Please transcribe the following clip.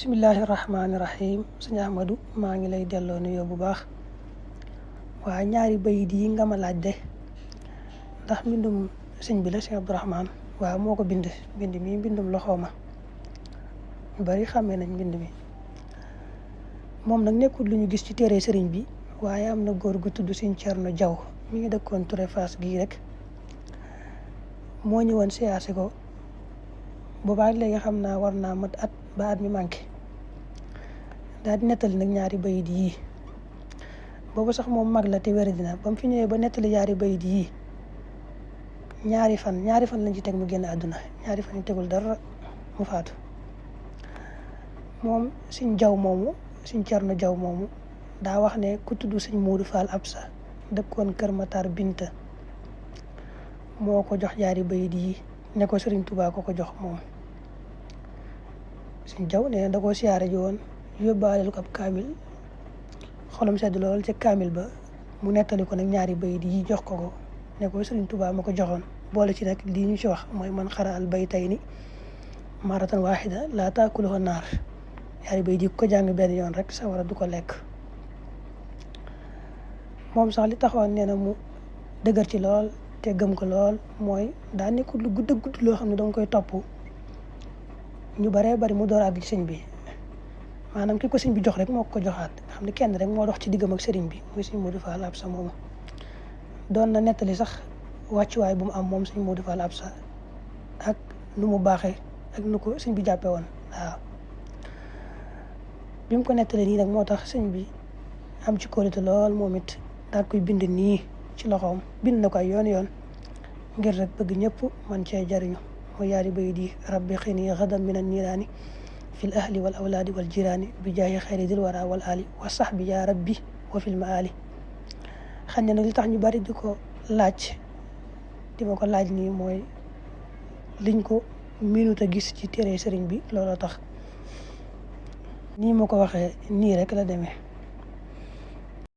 bismillahi rahmaani rahim sëñ Ahmadou maa ngi lay delloo nuyoo bu baax waa ñaari bayit yi nga ma laaj de ndax mbindum sëñ bi la sëñ Abdourahmane waaw moo ko bind mi mbindum loxooma ñu bari xàmmee nañ mbind mi moom nag nekkul lu ñu gis ci téere sëriñ bi waaye am na góor gu tudd sëñ Cerno Jaw mi ngi dëkkoon Touré Fass gii rek moo ñëwoon siyaase ko boobaag léegi xam naa war naa mat at ba at mi manqué daal di nettali nag ñaari bayit yii boobu sax moom mag la te wér dina ba mu fi ñëwee ba nettali ñaari bayit yii ñaari fan lañ ci teg mu génn àdduna ñaari fan yu tegul dara mu faatu moom suñ jaw moomu suñ Cerno Jaw moomu daa wax ne ku tudd suñ Muudu Faal Absa dëkkoon Kër Matar Binta moo ko jox ñaari bayit yii ne ko Sëriñ Tuubaa ko jox moom suñ jaw nee na da koo siyaare ji woon yóbbaaleel ko ab kaamil xolam sedd lool ca kaamil ba mu nettali ko nag ñaari bayit yi jox ko ne ko Sëriñ Tuubaa ma ko joxoon boole ci nag lii ñu ci wax mooy man xara al baytayni maratan waahida laa taakuluhu naar ñaari bayit yi ko jàng benn yoon rek sawara du ko lekk moom sax li taxoon nee na mu dëgër ci lool te gëm ko lool mooy daa nekkul lu gudd loo xam ne danga koy topp ñu baree bari mu door àgg ci sëñ bi maanaam ki ko sëñ bi jox rek moo ko joxaat nga xam ne kenn rek moo dox ci diggam ak sëriñ bi muy sëñ Muudu Faal Absa moomu doon na nettali sax wàccuwaay bu mu am moom sëñ Muudu Faal Absa ak nu mu baaxee ak nu ko sëñ bi jàppee woon waaw bi mu ko nettali nii nag moo tax sëñ bi am ci kóolute lool moom it daal koy bind nii ci loxoom bind na ko ay yoon ngir rek bëgg ñëpp man cee jariñu mu yaari bayit yi rabbi xini xadam min an niiraani fil ahli wal awlaadi wal jiraani bi jaayi xayri dil wara wal ali wa sahbi yaa rabbi wa fil maali xam ne nag li tax ñu bari di ma ko laaj nii mooy liñ ko minute a gis ci téere sëriñ bi looloo tax nii ma ko waxee nii rek la demee